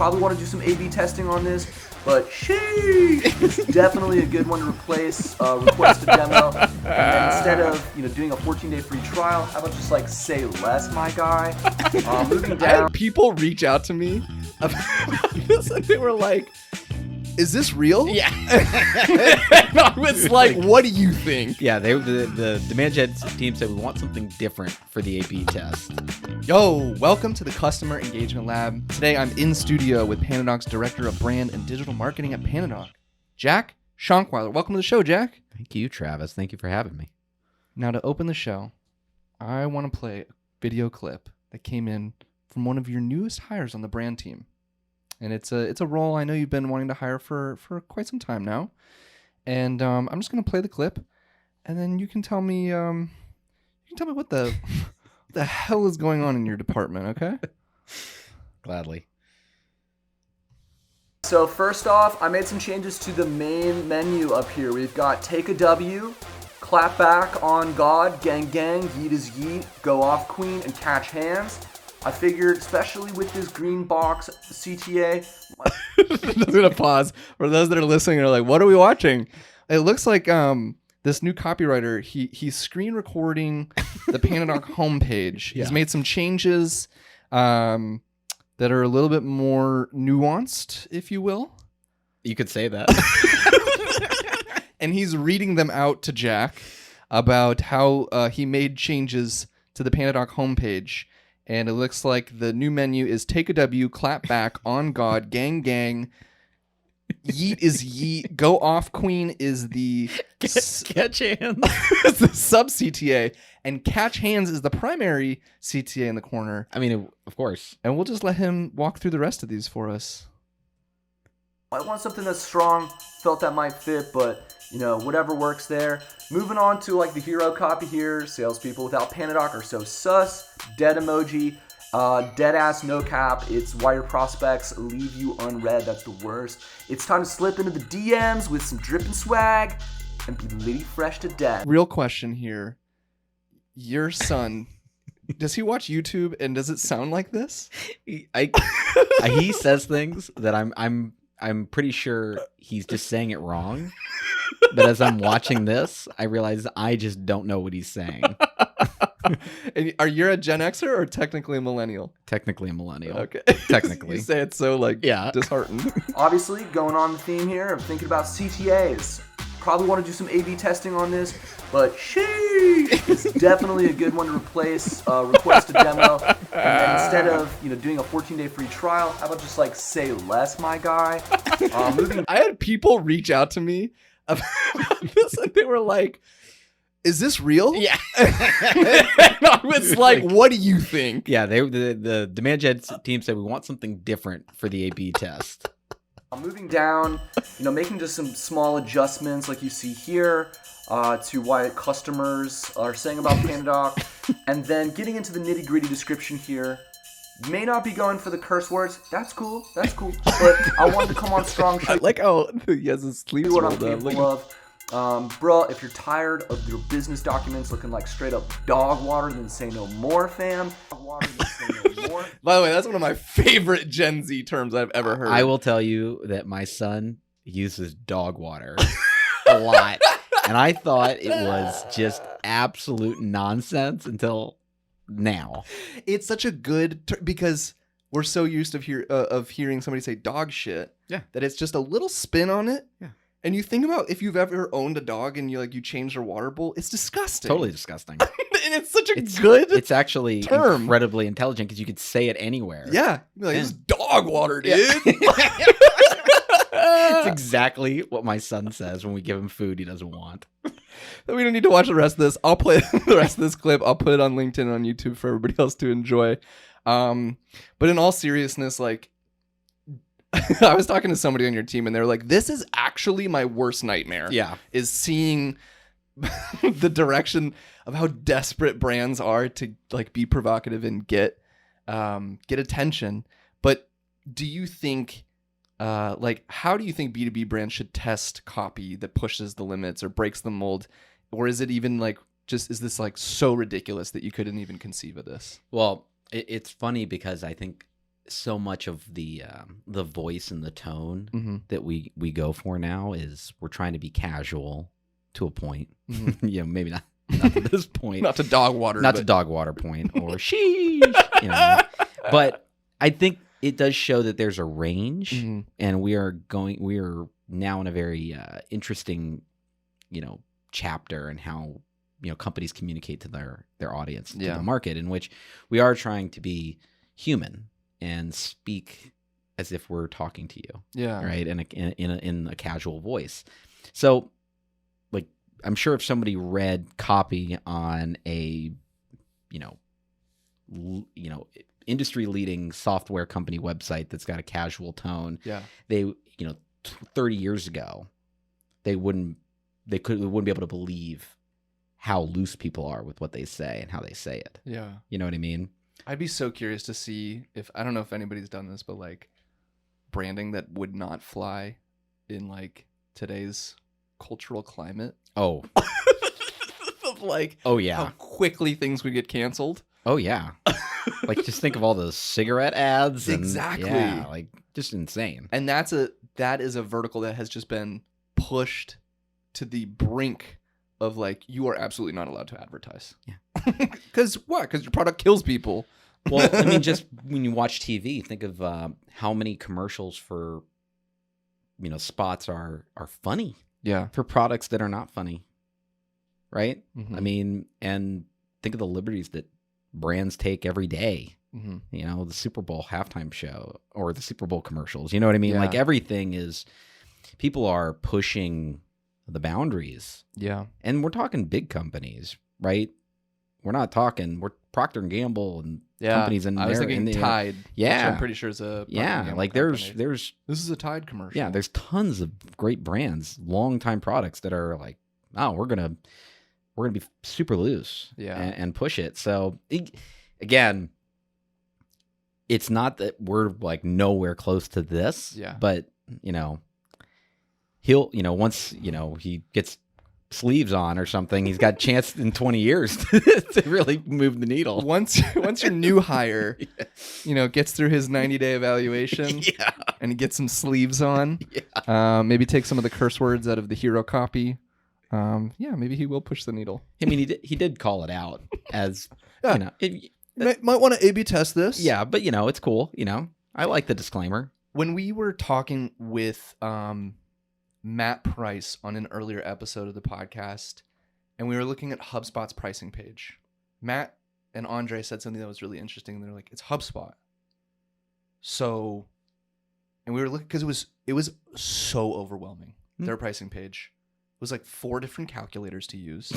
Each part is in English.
Probably want to do some A/B testing on this, but it's definitely a good one to replace request a demo. And then instead of doing a 14-day free trial, how about just like say less, my guy? Moving I down. had people reach out to me about this, and they were like, "Is this real?" Yeah. And I was like, "What do you think?" Yeah, the demand gen team said we want something different for the A/B test. Yo, welcome to the Customer Engagement Lab. Today I'm in studio with PandaDoc's Director of Brand and Digital Marketing at PandaDoc, Jack Shonkwiler. Welcome to the show, Jack. Thank you, Travis. Thank you for having me. Now to open the show, I want to play a video clip that came in from one of your newest hires on the brand team. And it's a role I know you've been wanting to hire for quite some time now. And I'm just going to play the clip, and then you can tell me what the the hell is going on in your department, okay? Gladly. So first off, I made some changes to the main menu up here. We've got take a W, clap back, on God, gang gang, yeet is yeet, go off queen, and catch hands. I figured, especially with this green box CTA. I'm going to pause. For those that are listening and are like, what are we watching? It looks like this new copywriter, he's screen recording the PandaDoc homepage. Yeah. He's made some changes that are a little bit more nuanced, if you will. You could say that. And he's reading them out to Jack about how he made changes to the PandaDoc homepage. And it looks like the new menu is take a W, clap back, on God, gang gang, yeet is yeet, go off queen is the Catch hands. is the sub CTA, and catch hands is the primary CTA in the corner. I mean, of course. And we'll just let him walk through the rest of these for us. I want something that's strong, felt that might fit, but whatever works there. Moving on to like the hero copy here, salespeople without PandaDoc are so sus, dead emoji, dead ass no cap, it's why your prospects leave you unread, that's the worst. It's time to slip into the DMs with some dripping swag and be litty fresh to death. Real question here. Your son, does he watch YouTube and does it sound like this? He says things that I'm pretty sure he's just saying it wrong. But as I'm watching this, I realize I just don't know what he's saying. And are you a Gen Xer or technically a millennial? Technically a millennial. Okay. Technically. You say it so disheartened. Obviously, going on the theme here of thinking about CTAs. Probably want to do some A/B testing on this, but it's definitely a good one to replace request a demo. And then instead of doing a 14-day free trial, how about just like say less, my guy? I had people reach out to me about this, and they were like, "Is this real?" Yeah. And I was like, "What do you think?" Yeah, the demand gen team said we want something different for the A/B test. Moving down, making just some small adjustments like you see here to what customers are saying about PandaDoc, and then getting into the nitty-gritty description here. May not be going for the curse words. That's cool. But I wanted to come on strong. I like how he has his sleeves What I'm rolled up. capable of. Bruh, if you're tired of your business documents looking like straight up dog water, then say no more, fam. Dog water, then say no more. By the way, that's one of my favorite Gen Z terms I've ever heard. I will tell you that my son uses dog water a lot. And I thought it was just absolute nonsense until now. It's such a good because we're so used of hearing somebody say dog shit that it's just a little spin on it. Yeah. And you think about if you've ever owned a dog and you change their water bowl, it's disgusting. Totally disgusting. And it's such a good It's actually term. incredibly intelligent because you could say it anywhere. Yeah. You're like, it's dog water, dude. It's exactly what my son says when we give him food he doesn't want. We don't need to watch the rest of this. I'll play the rest of this clip. I'll put it on LinkedIn and on YouTube for everybody else to enjoy. But in all seriousness, I was talking to somebody on your team and they were like, this is actually my worst nightmare. Yeah. Is seeing the direction of how desperate brands are to be provocative and get attention. But do you think how do you think B2B brands should test copy that pushes the limits or breaks the mold? Or is it even is this so ridiculous that you couldn't even conceive of this? Well, it's funny because I think so much of the voice and the tone Mm-hmm. that we go for now is we're trying to be casual to a point. Mm-hmm. Maybe not to this point, Not to dog water. not to dog water point or sheesh. But I think it does show that there's a range, Mm-hmm. and we are now in a very interesting, chapter in how companies communicate to their audience, to the market, in which we are trying to be human and speak as if we're talking to you, Yeah. right, in a casual voice. So, like, I'm sure if somebody read copy on a industry leading software company website that's got a casual tone, they 30 years ago they wouldn't be able to believe how loose people are with what they say and how they say it. Yeah. You know what I mean? I'd be so curious to see if, I don't know if anybody's done this, but like branding that would not fly in like today's cultural climate. Oh. Of like, Oh yeah. how quickly things would get canceled. Oh yeah. Like, just think of all the cigarette ads. Exactly. Yeah, like, just insane. And that is a vertical that has just been pushed to the brink of like, you are absolutely not allowed to advertise. Yeah. Because what? Because your product kills people. Well, I mean, just when you watch TV, think of how many commercials for spots are funny. Yeah. For products that are not funny, right? Mm-hmm. I mean, and think of the liberties that brands take every day. Mm-hmm. The Super Bowl halftime show or the Super Bowl commercials. You know what I mean? Yeah. Like, everything is, people are pushing the boundaries. Yeah. And we're talking big companies, right? We're Procter and Gamble and companies in I was there. thinking Tide. Yeah. Which I'm pretty sure is a Procter & Gamble like company. there's This is a Tide commercial. yeah, there's tons of great brands, long time products that are like, oh, we're gonna be super loose, and push it. So again, it's not that we're like nowhere close to this, but he'll once he gets sleeves on or something, he's got a chance in 20 years to really move the needle. Once your new hire, gets through his 90-day evaluation, and he gets some sleeves on, maybe take some of the curse words out of the hero copy. Maybe he will push the needle. I mean, he did call it out as might want to A/B test this. Yeah, but it's cool. I like the disclaimer. When we were talking with Matt Price on an earlier episode of the podcast, and we were looking at HubSpot's pricing page, Matt and Andre said something that was really interesting. They're like, it's HubSpot. So, and we were looking, because it was so overwhelming. Their pricing page was like 4 different calculators to use.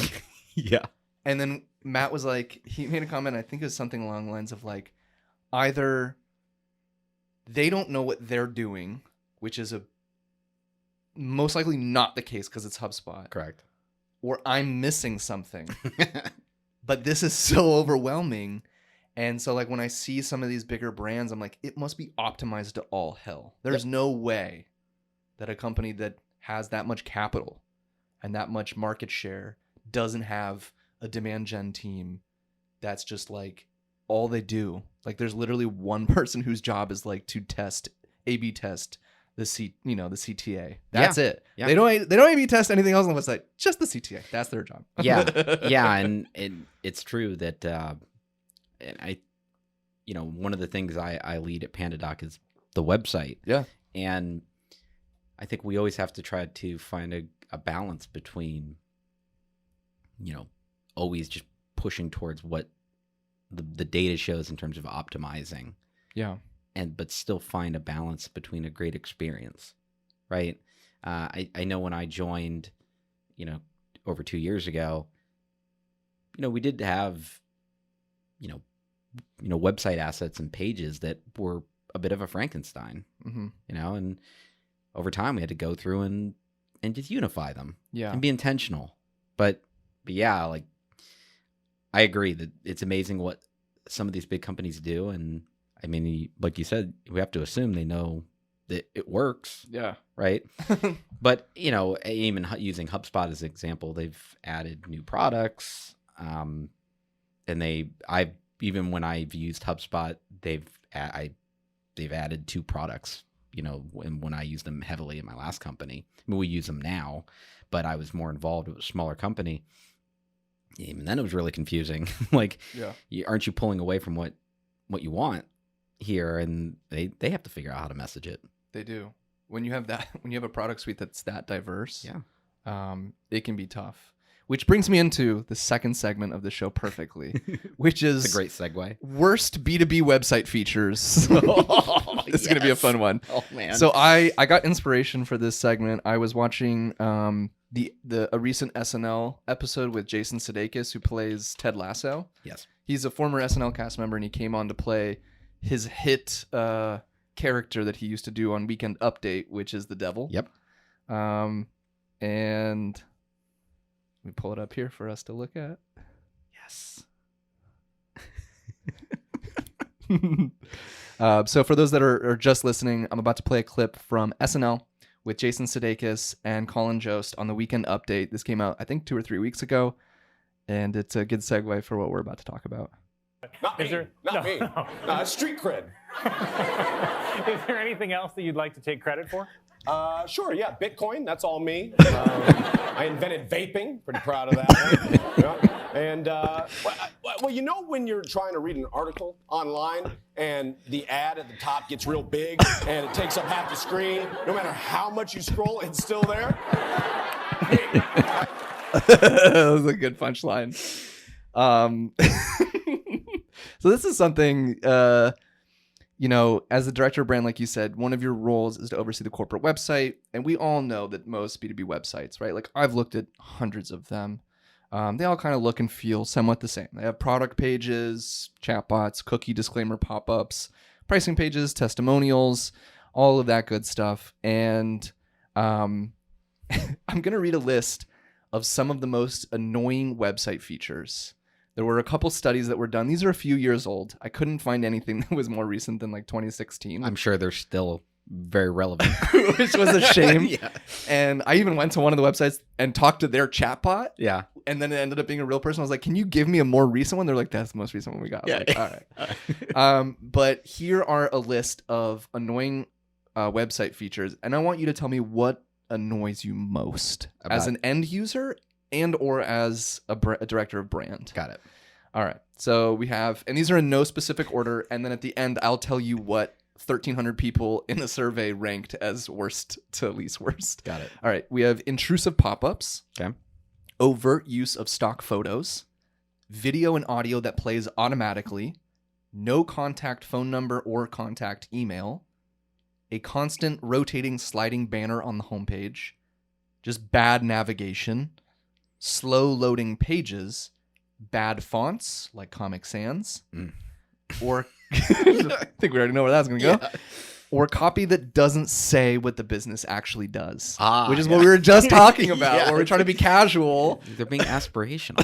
Yeah. And then Matt was like, he made a comment, I think it was something along the lines of like, either they don't know what they're doing, which is most likely not the case because it's HubSpot. Correct. Or I'm missing something. But this is so overwhelming. And so like when I see some of these bigger brands, I'm like, it must be optimized to all hell. There's no way that a company that has that much capital and that much market share doesn't have a demand gen team that's just like all they do. Like, there's literally one person whose job is like to A/B test the CTA. That's it. Yeah. They don't A/B test anything else on the website. Just the CTA. That's their job. Yeah, and it's true that and I one of the things I lead at PandaDoc is the website. Yeah. And I think we always have to try to find a balance between always just pushing towards what the data shows in terms of optimizing. Yeah. But still find a balance between a great experience, right? I know when I joined, over 2 years ago, we did have, website assets and pages that were a bit of a Frankenstein, and over time we had to go through and just unify them, and be intentional. But yeah, like, I agree that it's amazing what some of these big companies do, and I mean, like you said, we have to assume they know that it works. Yeah. Right. But, even using HubSpot as an example, they've added new products. And even when I've used HubSpot, I they've added 2 products, when I used them heavily in my last company. I mean, we use them now, but I was more involved. It was a smaller company. Even then it was really confusing. Like, aren't you pulling away from what you want here? And they have to figure out how to message it. They do. When you have a product suite that's that diverse, it can be tough. Which brings me into the second segment of the show perfectly, which is it's a great segue. Worst B2B website features. This is going to be a fun one. Oh man. So I got inspiration for this segment. I was watching a recent SNL episode with Jason Sudeikis, who plays Ted Lasso. Yes. He's a former SNL cast member, and he came on to play his hit character that he used to do on Weekend Update, which is the devil. Yep. And we pull it up here for us to look at. Yes. So for those that are just listening, I'm about to play a clip from SNL with Jason Sudeikis and Colin Jost on the Weekend Update. This came out, I think, 2 or 3 weeks ago, and it's a good segue for what we're about to talk about. Not me. No, it's street cred. Is there anything else that you'd like to take credit for? Sure, yeah. Bitcoin, that's all me. I invented vaping. Pretty proud of that one. Yeah. And, well, when you're trying to read an article online and the ad at the top gets real big and it takes up half the screen, no matter how much you scroll, it's still there? That was a good punchline. So this is something, as the director of brand, like you said, one of your roles is to oversee the corporate website. And we all know that most B2B websites, right? Like I've looked at hundreds of them. They all kind of look and feel somewhat the same. They have product pages, chatbots, cookie disclaimer pop-ups, pricing pages, testimonials, all of that good stuff. And I'm going to read a list of some of the most annoying website features. There were a couple studies that were done. These are a few years old. I couldn't find anything that was more recent than like 2016. I'm sure they're still very relevant. Which was a shame. Yeah. And I even went to one of the websites and talked to their chatbot. Yeah. And then it ended up being a real person. I was like, can you give me a more recent one? They're like, that's the most recent one we got. I was like, all right. But here are a list of annoying website features. And I want you to tell me what annoys you most as an end user and or as a director of brand. Got it. All right. So we have, and these are in no specific order. And then at the end, I'll tell you what 1,300 people in the survey ranked as worst to least worst. Got it. All right. We have intrusive pop-ups. Okay. Overt use of stock photos. Video and audio that plays automatically. No contact phone number or contact email. A constant rotating sliding banner on the homepage. Just bad navigation. Slow loading pages. Bad fonts like Comic Sans. Or I think we already know where that's going to go. Or copy that doesn't say what the business actually does. Which is what we were just talking about, where we're trying to be casual. They're being aspirational.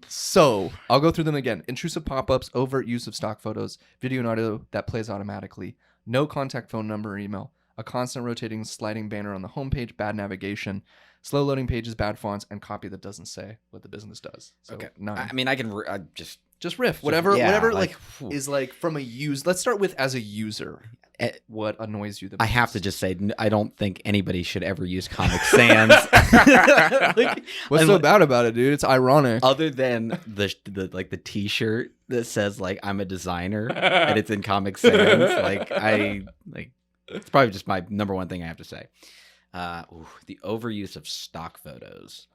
So I'll go through them again. Intrusive pop-ups, overt use of stock photos, video and audio that plays automatically, no contact phone number or email, a constant rotating sliding banner on the homepage, bad navigation, slow loading pages, bad fonts, and copy that doesn't say what the business does. So okay. 9. I mean, I can just riff. Whatever is like from a use. Let's start with as a user. What annoys you the most? I have to just say, I don't think anybody should ever use Comic Sans. What's so bad about it, dude? It's ironic. Other than the T-shirt that says like I'm a designer and it's in Comic Sans. It's probably just my number one thing I have to say. The overuse of stock photos.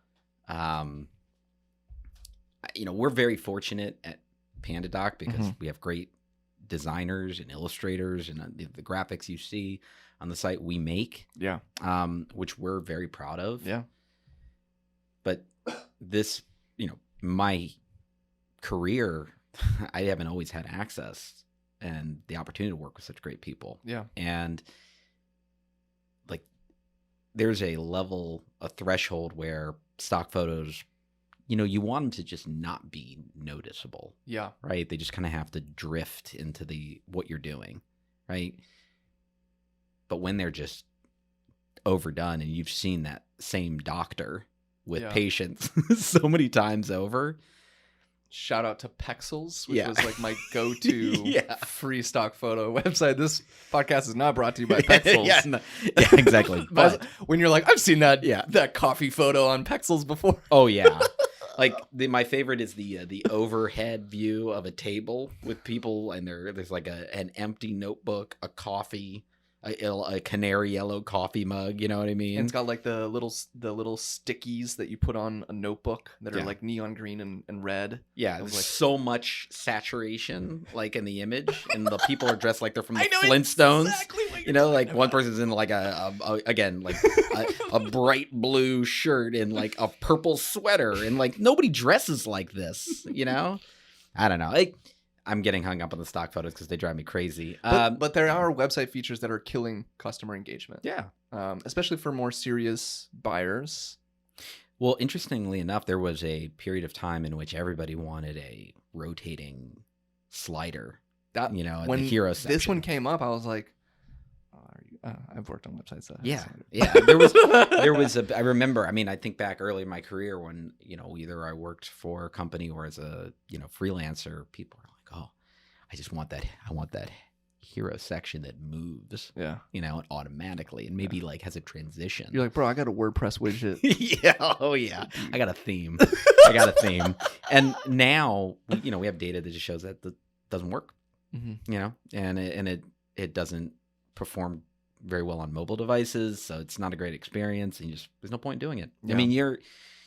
We're very fortunate at PandaDoc because we have great designers and illustrators, and the graphics you see on the site we make, which we're very proud of. Yeah. But this, my career, I haven't always had access and the opportunity to work with such great people. Yeah. And there's a threshold where stock photos, you want them to just not be noticeable. Yeah. Right? They just kind of have to drift into what you're doing, right? But when they're just overdone and you've seen that same doctor with patients so many times over, Shout out to Pexels, which was like my go-to free stock photo website. This podcast is not brought to you by Pexels. Yeah, exactly. But when you're like, I've seen that coffee photo on Pexels before. Oh yeah. Like my favorite is the overhead view of a table with people, and there's like an empty notebook, a coffee, a canary yellow coffee mug. You know what I mean? And it's got like the little stickies that you put on a notebook that are like neon green and red. Yeah, there's like so much saturation like in the image, and the people are dressed like they're from the Flintstones. Exactly what you're like one person's in like a bright blue shirt and like a purple sweater, and like nobody dresses like this. You know, I don't know. I'm getting hung up on the stock photos because they drive me crazy. But there are website features that are killing customer engagement. Yeah. Especially for more serious buyers. Well, interestingly enough, there was a period of time in which everybody wanted a rotating slider. When the hero section. This one came up, I was like, I've worked on websites that there was I remember, I think back early in my career when, either I worked for a company or as a, freelancer, people are like, oh, I want that hero section that moves, automatically and maybe like has a transition. You're like, bro, I got a WordPress widget. I got a theme. And now, we have data that just shows that doesn't work, and it doesn't perform very well on mobile devices, so it's not a great experience, and there's no point in doing it. Yeah. I mean,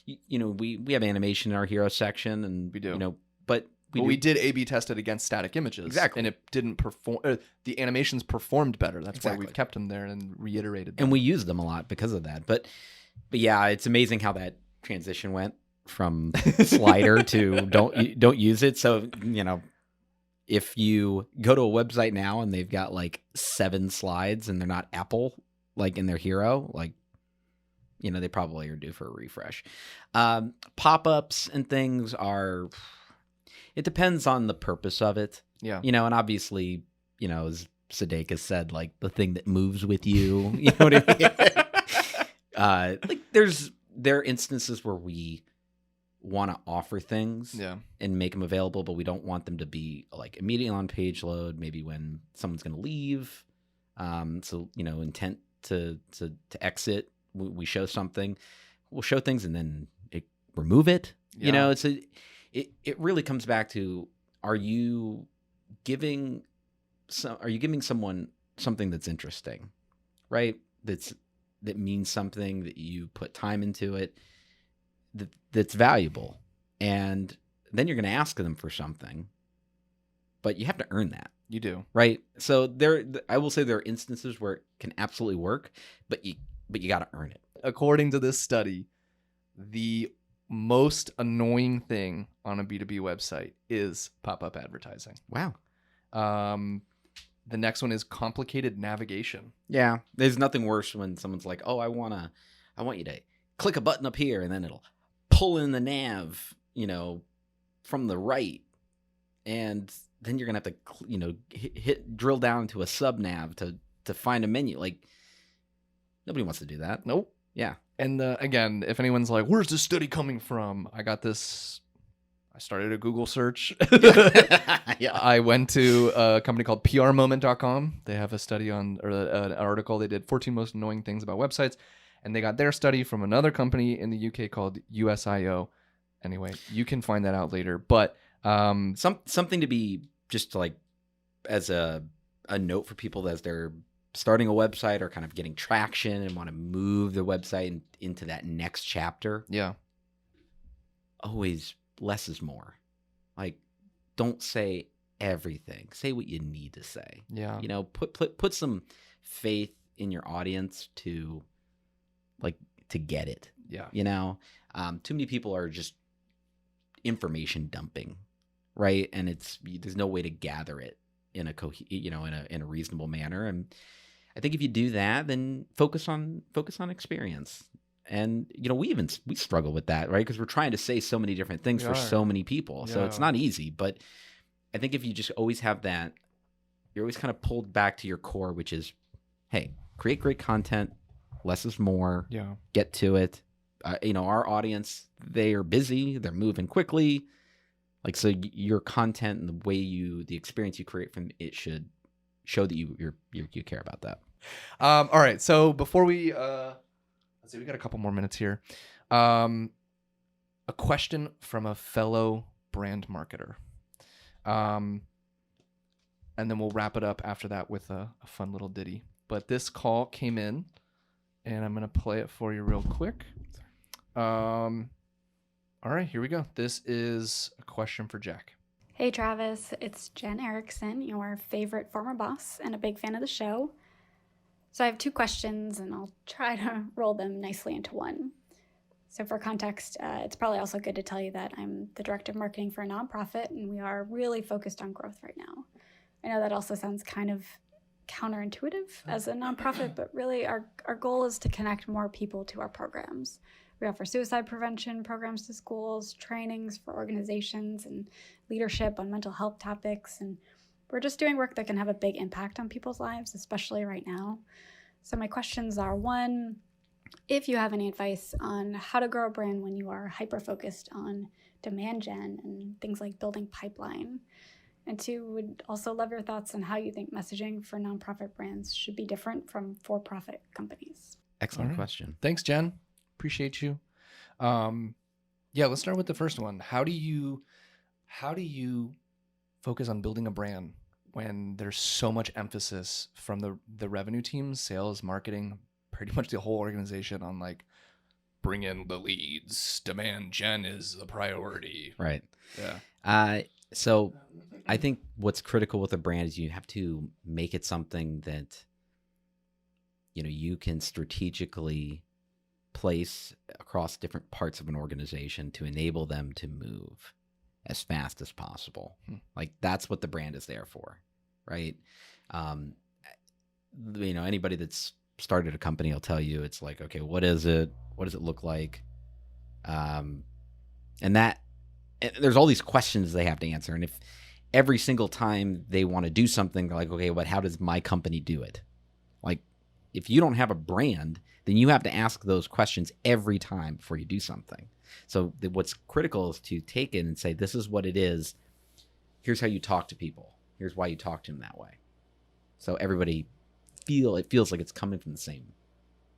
we have animation in our hero section, and we do, but we did A/B test it against static images, exactly, and it didn't perform. The animations performed better. That's why we've kept them there and reiterated them. And we use them a lot because of that. But yeah, it's amazing how that transition went from slider to don't use it. So if you go to a website now and they've got like 7 slides and they're not Apple, like in their hero, like, they probably are due for a refresh. Pop-ups and things it depends on the purpose of it. Yeah. And obviously, as Sudeikis said, like the thing that moves with you, you know what I mean? Like there are instances where we want to offer things and make them available, but we don't want them to be like immediately on page load, maybe when someone's going to leave. So, intent to exit, we show something, we'll show things and then remove it. Yeah. It really comes back to, are you giving someone something that's interesting, right? That means something, that you put time into it, that's valuable, and then you're going to ask them for something, but you have to earn that. You do, right? So I will say there are instances where it can absolutely work, but you got to earn it. According to this study, the most annoying thing on a B2B website is pop-up advertising. Wow. The next one is complicated navigation. Yeah, there's nothing worse when someone's like, "Oh, I want you to click a button up here," and then it'll pull in the nav, from the right, and then you're gonna have to, hit drill down to a sub nav to find a menu. Like, nobody wants to do that. Nope. Yeah. And again, if anyone's like, "Where's this study coming from?" I started a Google search. Yeah. I went to a company called PRMoment.com. They have a study an article. They did 14 most annoying things about websites. And they got their study from another company in the UK called USIO. Anyway, you can find that out later. But something to be just like as a note for people as they're starting a website or kind of getting traction and want to move the website into that next chapter. Yeah. Always less is more. Like, don't say everything. Say what you need to say. Yeah. Put some faith in your audience to get it. Yeah. Too many people are just information dumping, right? And there's no way to gather it in a reasonable manner. And I think if you do that, then focus on experience. And we struggle with that, right? Because we're trying to say so many different things for so many people, so it's not easy. But I think if you just always have that, you're always kind of pulled back to your core, which is, hey, create great content. Less is more. Yeah. Get to it. Our audience, they are busy. They're moving quickly. Like, so your content and the way the experience you create from it should show that you care about that. All right. So before we, let's see, we got a couple more minutes here. A question from a fellow brand marketer. And then we'll wrap it up after that with a fun little ditty. But this call came in, and I'm going to play it for you real quick. All right, here we go. This is a question for Jack. Hey, Travis. It's Jen Erickson, your favorite former boss and a big fan of the show. So I have 2 questions, and I'll try to roll them nicely into one. So for context, it's probably also good to tell you that I'm the director of marketing for a nonprofit, and we are really focused on growth right now. I know that also sounds kind of counterintuitive as a nonprofit, but really our goal is to connect more people to our programs. We offer suicide prevention programs to schools, trainings for organizations, and leadership on mental health topics. And we're just doing work that can have a big impact on people's lives, especially right now. So my questions are, 1, if you have any advice on how to grow a brand when you are hyper-focused on demand gen and things like building pipeline. And 2, would also love your thoughts on how you think messaging for nonprofit brands should be different from for-profit companies. Excellent question. Thanks, Jen. Appreciate you. Yeah, let's start with the first one. How do you focus on building a brand when there's so much emphasis from the revenue teams, sales, marketing, pretty much the whole organization on like bring in the leads, demand gen is the priority. Right. Yeah. So I think what's critical with a brand is you have to make it something that, you can strategically place across different parts of an organization to enable them to move as fast as possible. Like that's what the brand is there for, right? Anybody that's started a company will tell you it's like, okay, what is it? What does it look like? And there's all these questions they have to answer. And if every single time they want to do something, they're like, okay, but how does my company do it? Like if you don't have a brand, then you have to ask those questions every time before you do something. So what's critical is to take it and say, this is what it is. Here's how you talk to people. Here's why you talk to them that way. So everybody feels like it's coming from the same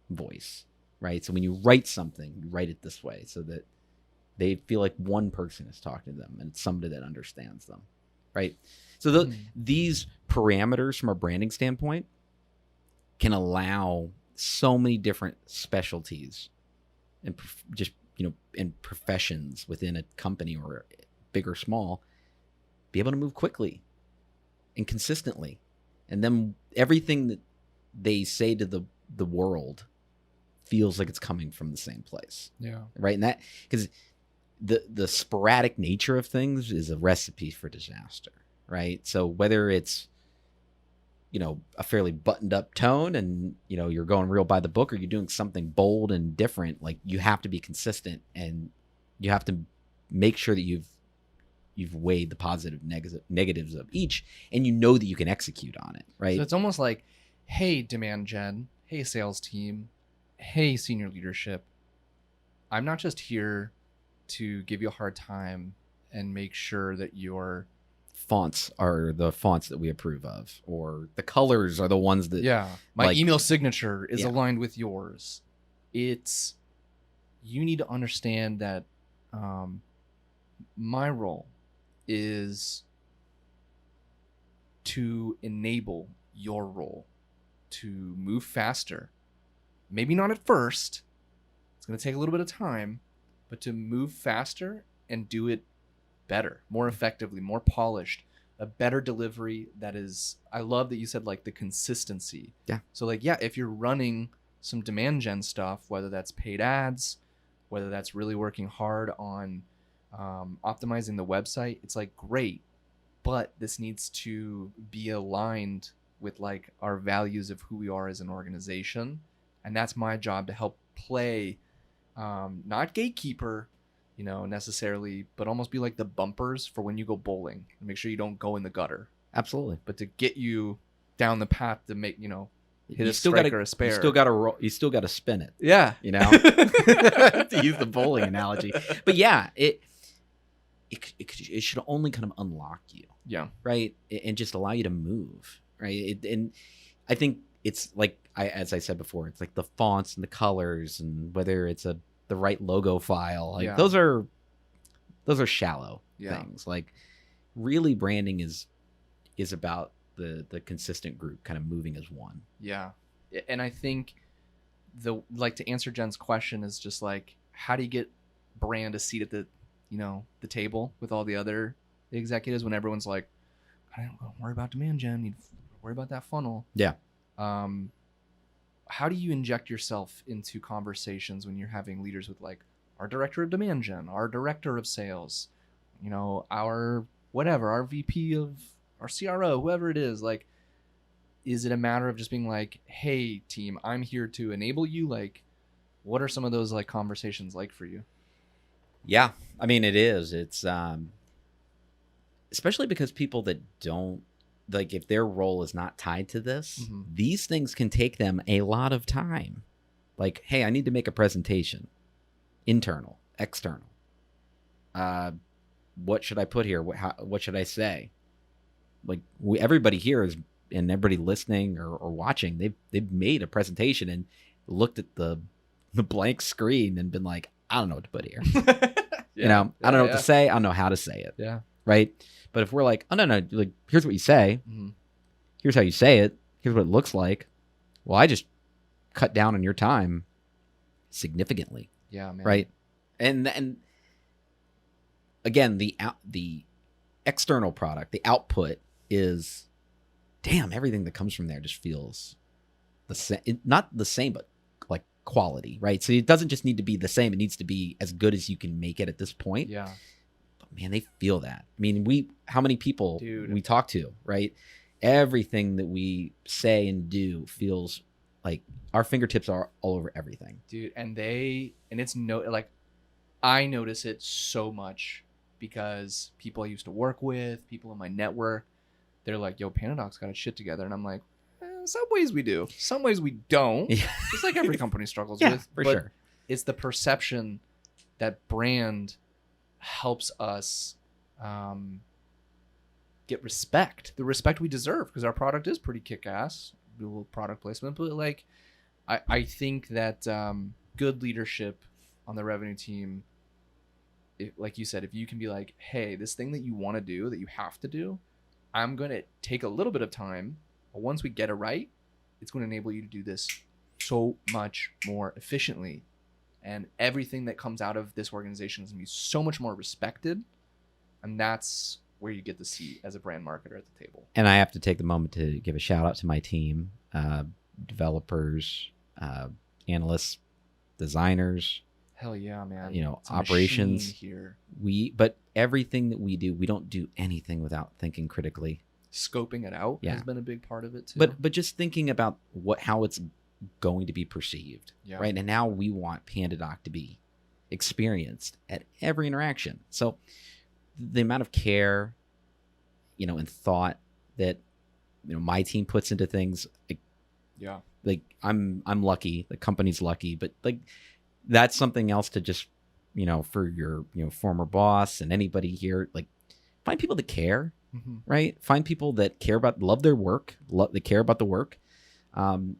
voice, right? So when you write something, you write it this way so that they feel like one person is talking to them and it's somebody that understands them, right? So these parameters from a branding standpoint can allow so many different specialties and and professions within a company or big or small be able to move quickly and consistently. And then everything that they say to the world feels like it's coming from the same place. Yeah. Right. And that, because the sporadic nature of things is a recipe for disaster. Right. So whether it's, a fairly buttoned up tone and, you're going real by the book, or you're doing something bold and different, like you have to be consistent and you have to make sure that you've weighed the positive negatives of each, and that you can execute on it. Right. So it's almost like, hey, demand gen, hey, sales team, hey, senior leadership, I'm not just here to give you a hard time and make sure that your fonts are the fonts that we approve of, or the colors are the ones that my email signature is aligned with yours. It's, you need to understand that my role is to enable your role to move faster. Maybe not at first, it's going to take a little bit of time, but to move faster and do it better, more effectively, more polished, a better delivery that is, I love that you said like the consistency. Yeah. So like, if you're running some demand gen stuff, whether that's paid ads, whether that's really working hard on optimizing the website, it's like, great, but this needs to be aligned with like our values of who we are as an organization. And that's my job, to help play, not gatekeeper, necessarily, but almost be like the bumpers for when you go bowling, and make sure you don't go in the gutter. Absolutely. But to get you down the path to make, hit a strike or a spare. You still got to spin it. Yeah. To use the bowling analogy. But yeah, it should only kind of unlock you. Yeah. Right. And just allow you to move. Right. And I think it's like, as I said before, it's like the fonts and the colors and whether it's the right logo file. Like those are shallow things. Like really branding is about the consistent group kind of moving as one. Yeah. And I think to answer Jen's question is just like, how do you get brand a seat at the table with all the other executives when everyone's like, I don't worry about demand gen, you worry about that funnel. Yeah. How do you inject yourself into conversations when you're having leaders with like our director of demand gen, our director of sales, our VP of our CRO, whoever it is? Like, is it a matter of just being like, hey team, I'm here to enable you? Like, what are some of those like conversations like for you? Yeah. I mean, it is. It's especially because people that don't, like, if their role is not tied to this, these things can take them a lot of time. Like, hey, I need to make a presentation, internal, external. What should I put here? What should I say? Like, everybody here is, and everybody listening or watching, they've made a presentation and looked at the blank screen and been like, I don't know what to put here. I don't know what to say. I don't know how to say it. Yeah. Right. But if we're like, oh, no, like, here's what you say. Here's how you say it. Here's what it looks like. Well, I just cut down on your time significantly. Yeah, man. Right. And again, the external product, the output is, damn, everything that comes from there just feels the same. Not the same, but like quality, right? So it doesn't just need to be the same. It needs to be as good as you can make it at this point. Yeah. But man, they feel that. I mean, how many people we talk to, right? Everything that we say and do feels like our fingertips are all over everything. Dude, and it's I notice it so much because people I used to work with, people in my network, they're like, yo, PandaDoc's got its shit together. And I'm like, some ways we do. Some ways we don't. Yeah. Just like every company struggles with. For sure. It's the perception that brand helps us get respect. The respect we deserve because our product is pretty kick-ass. Do a little product placement. But like, I think that good leadership on the revenue team, like you said, if you can be like, hey, this thing that you want to do, that you have to do, I'm going to take a little bit of time, but once we get it right, it's going to enable you to do this so much more efficiently. And everything that comes out of this organization is going to be so much more respected. And that's where you get the seat as a brand marketer at the table. And I have to take the moment to give a shout out to my team, developers, analysts, designers. Hell yeah, man. It's operations here. But everything that we do, we don't do anything without thinking critically. Scoping it out has been a big part of it too. But just thinking about how it's going to be perceived, right? And now we want PandaDoc to be experienced at every interaction. So the amount of care, and thought that my team puts into things, like I'm lucky, the company's lucky, but like that's something else to just for your former boss and anybody here, like find people that care. Right? Find people that love their work, they care about the work, and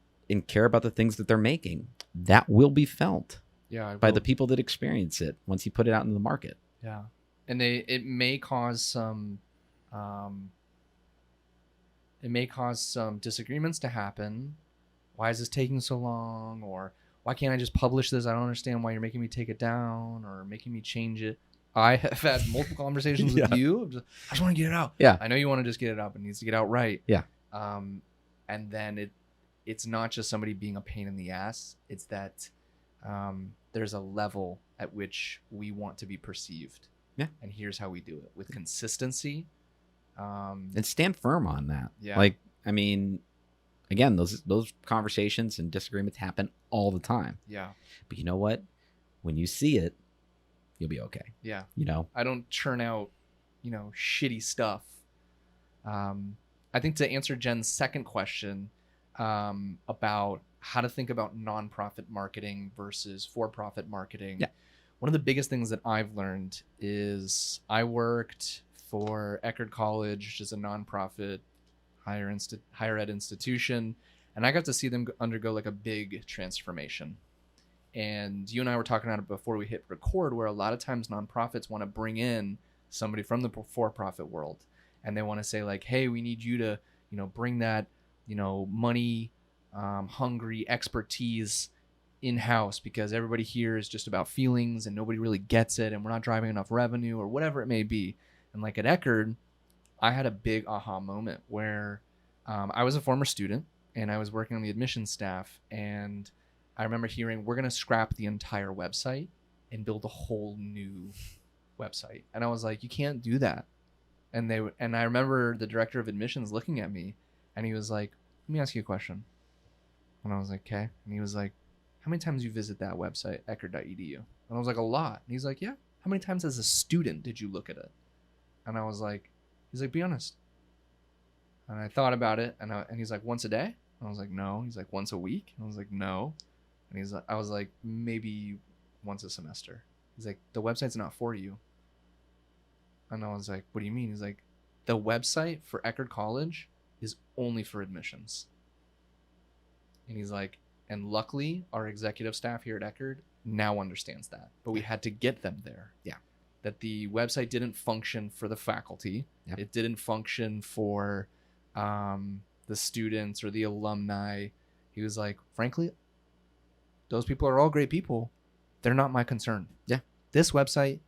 care about the things that they're making. That will be felt by the people that experience it once you put it out into the market. Yeah. And it may cause some disagreements to happen. Why is this taking so long? Or why can't I just publish this? I don't understand why you're making me take it down or making me change it. I have had multiple conversations with you. I just want to get it out. Yeah. I know you want to just get it out, but it needs to get out right. Yeah. And then it's not just somebody being a pain in the ass. It's that there's a level at which we want to be perceived. Yeah. And here's how we do it with consistency. And stand firm on that. Yeah. Like, I mean, again, those conversations and disagreements happen all the time. Yeah. But you know what? When you see it, you'll be okay. Yeah. I don't churn out, shitty stuff. I think to answer Jen's second question about how to think about nonprofit marketing versus for-profit marketing, one of the biggest things that I've learned is I worked for Eckerd College, which is a nonprofit higher ed institution, and I got to see them undergo like a big transformation. And you and I were talking about it before we hit record, where a lot of times nonprofits want to bring in somebody from the for-profit world, and they want to say like, hey, we need you to, bring that, money hungry expertise in-house, because everybody here is just about feelings and nobody really gets it, and we're not driving enough revenue or whatever it may be. And like at Eckerd, I had a big aha moment where I was a former student and I was working on the admissions staff, and I remember hearing, we're going to scrap the entire website and build a whole new website. And I was like, you can't do that. And I remember the director of admissions looking at me, and he was like, let me ask you a question. And I was like, okay. And he was like, how many times you visit that website, eckerd.edu? And I was like, a lot. And he's like, yeah. How many times as a student did you look at it? And I was like, he's like, be honest. And I thought about it, and he's like, once a day? And I was like, no. He's like, once a week? And I was like, no. And I was like, maybe once a semester. He's like, the website's not for you. And I was like, what do you mean? He's like, the website for Eckerd College is only for admissions. And he's like, and luckily our executive staff here at Eckerd now understands that, but we had to get them there. Yeah. That the website didn't function for the faculty. Yep. It didn't function for the students or the alumni. He was like, frankly, those people are all great people. They're not my concern. Yeah. This website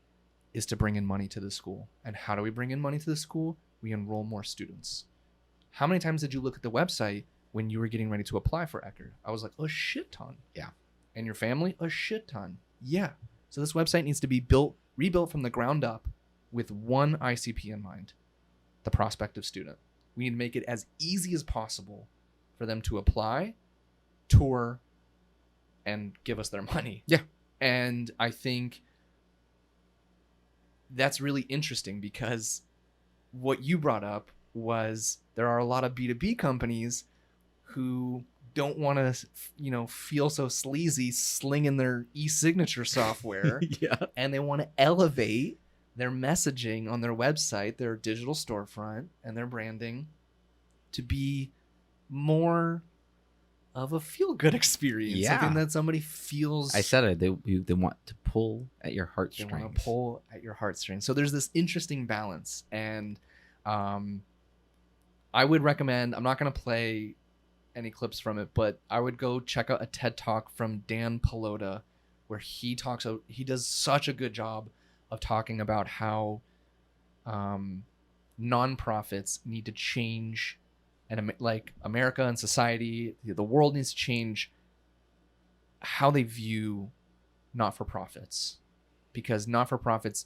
is to bring in money to the school. And how do we bring in money to the school? We enroll more students. How many times did you look at the website when you were getting ready to apply for Eckerd? I was like, a shit ton. Yeah. And your family? A shit ton. Yeah. So this website needs to be rebuilt from the ground up with one ICP in mind, the prospective student. We need to make it as easy as possible for them to apply, tour, and give us their money. Yeah. And I think that's really interesting, because what you brought up was there are a lot of B2B companies who don't want to, feel so sleazy slinging their e-signature software. Yeah. And they want to elevate their messaging on their website, their digital storefront, and their branding to be more of a feel-good experience. Yeah. Something that somebody feels. I said it. They want to pull at your heartstrings. They want to pull at your heartstrings. So there's this interesting balance. And I would recommend, I'm not going to play any clips from it, but I would go check out a TED Talk from Dan Pallotta, where he does such a good job of talking about how nonprofits need to change, and like America and society, the world needs to change how they view not-for-profits, because not-for-profits,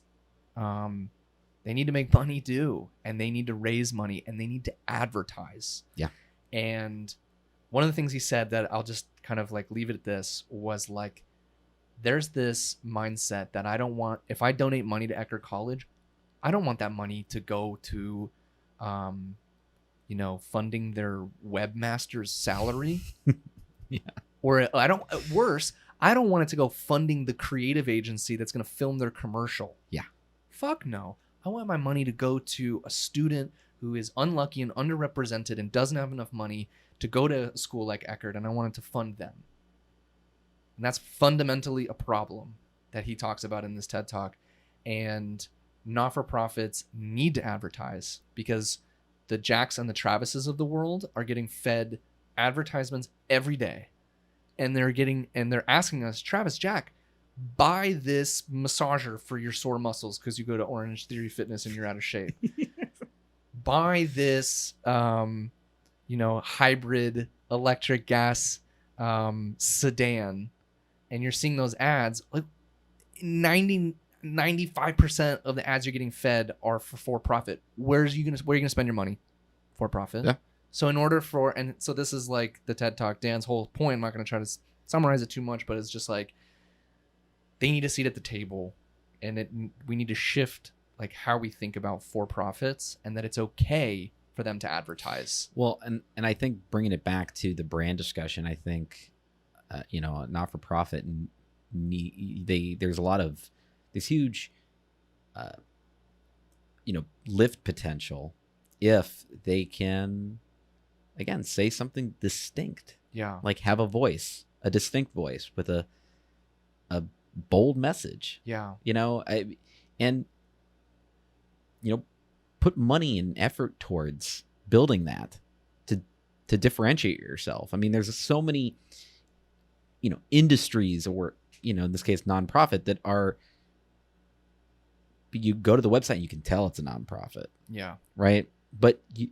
they need to make money too, and they need to raise money, and they need to advertise. Yeah. And one of the things he said that I'll just kind of like leave it at this was like, there's this mindset that I don't want, if I donate money to Eckerd College, I don't want that money to go to, funding their webmaster's salary. Yeah. Or I don't want it to go funding the creative agency that's going to film their commercial. Yeah. Fuck no. I want my money to go to a student who is unlucky and underrepresented and doesn't have enough money to go to a school like Eckerd, and I want it to fund them. And that's fundamentally a problem that he talks about in this TED Talk. And not-for-profits need to advertise, because the Jacks and the Travises of the world are getting fed advertisements every day. And they're asking us, Travis, Jack, buy this massager for your sore muscles because you go to Orange Theory Fitness and you're out of shape. Buy this, hybrid electric gas sedan. And you're seeing those ads, like 95% of the ads you're getting fed are for profit. Where are you gonna spend your money? For profit. Yeah. So so this is like the TED Talk, Dan's whole point. I'm not gonna try to summarize it too much, but it's just like they need a seat at the table, and we need to shift like how we think about for profits, and that it's okay for them to advertise. Well, and I think bringing it back to the brand discussion, I think, a not-for-profit there's a lot of this huge, lift potential if they can, again, say something distinct. Yeah. Like have a voice, a distinct voice with a bold message. Yeah. Put money and effort towards building that to differentiate yourself. I mean, there's so many, industries or, in this case, nonprofit that are, you go to the website and you can tell it's a nonprofit. Yeah. Right. But you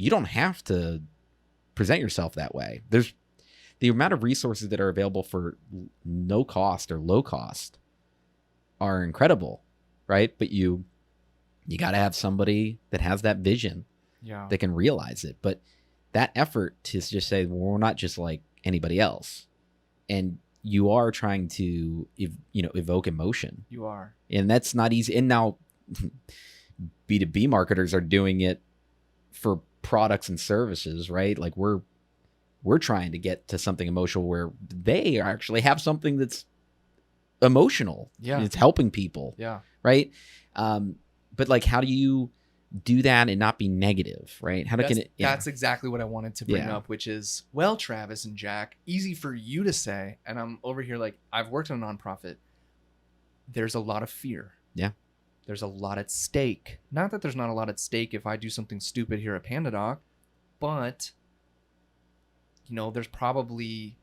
don't have to present yourself that way. There's the amount of resources that are available for no cost or low cost are incredible. Right. But you got to have somebody that has that vision. Yeah. That can realize it. But that effort to just say, well, we're not just like anybody else. And you are trying to, evoke emotion. You are. And that's not easy. And now B2B marketers are doing it for products and services, right? Like we're trying to get to something emotional where they actually have something that's emotional. Yeah. It's helping people. Yeah. Right. But like, how do you do that and not be negative, right? That's exactly what I wanted to bring up, which is, well, Travis and Jack, easy for you to say. And I'm over here like, I've worked in a nonprofit. There's a lot of fear. Yeah. There's a lot at stake. Not that there's not a lot at stake if I do something stupid here at PandaDoc, but, there's probably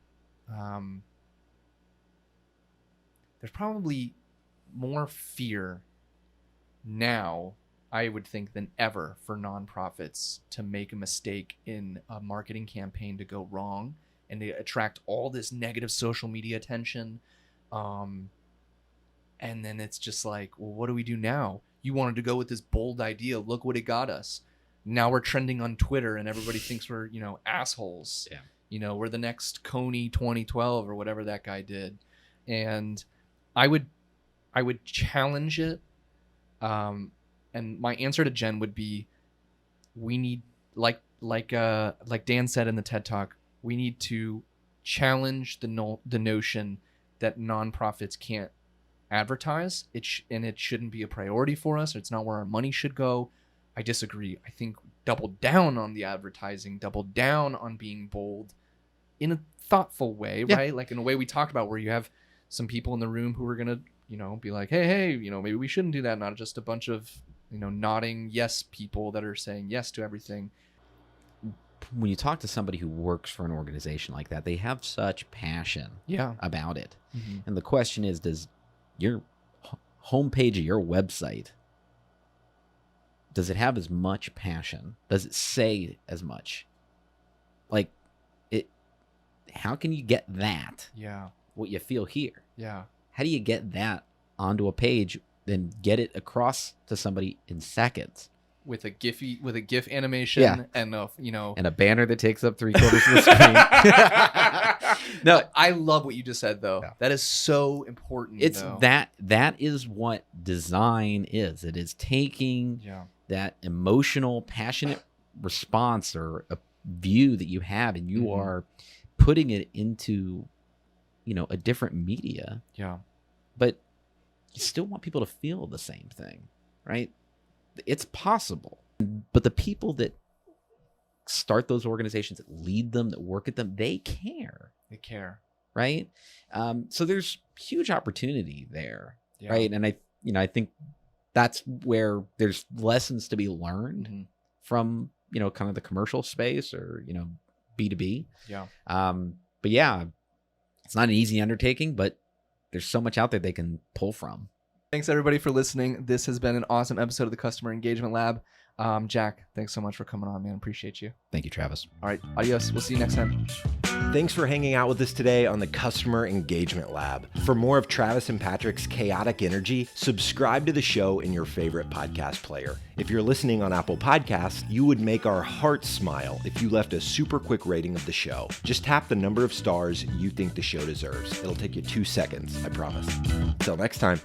more fear now, I would think, than ever for nonprofits to make a mistake in a marketing campaign to go wrong and to attract all this negative social media attention. And then it's just like, well, what do we do now? You wanted to go with this bold idea. Look what it got us. Now we're trending on Twitter and everybody thinks we're, assholes. Yeah. We're the next Coney 2012 or whatever that guy did. And I would challenge it. And my answer to Jen would be, we need, like Dan said in the TED Talk, we need to challenge the notion that nonprofits can't advertise. It shouldn't be a priority for us. It's not where our money should go. I disagree. I think double down on the advertising, double down on being bold in a thoughtful way, right? Like in a way we talked about, where you have some people in the room who are going to, be like, hey, maybe we shouldn't do that. Not just a bunch of, nodding yes people that are saying yes to everything. When you talk to somebody who works for an organization like that, they have such passion about it. Mm-hmm. And the question is, does your homepage of your website, does it have as much passion? Does it say as much? Like, how can you get that? Yeah. What you feel here? Yeah. How do you get that onto a page, then get it across to somebody in seconds? With a GIF animation and and a banner that takes up 3/4 of the screen. No, I love what you just said though. Yeah. That is so important. It's that is what design is. It is taking that emotional, passionate response or a view that you have, and you are putting it into, a different media. Yeah. But you still want people to feel the same thing, right? It's possible. But the people that start those organizations, that lead them, that work at them, they care. They care. Right? So there's huge opportunity there. Yeah. Right? And I think that's where there's lessons to be learned from, kind of the commercial space or, B2B. Yeah. But yeah, it's not an easy undertaking, but there's so much out there they can pull from. Thanks everybody for listening. This has been an awesome episode of the Customer Engagement Lab. Jack, thanks so much for coming on, man. Appreciate you. Thank you, Travis. All right. Adios. We'll see you next time. Thanks for hanging out with us today on the Customer Engagement Lab. For more of Travis and Patrick's chaotic energy, subscribe to the show in your favorite podcast player. If you're listening on Apple Podcasts, you would make our hearts smile if you left a super quick rating of the show. Just tap the number of stars you think the show deserves. It'll take you 2 seconds, I promise. Until next time.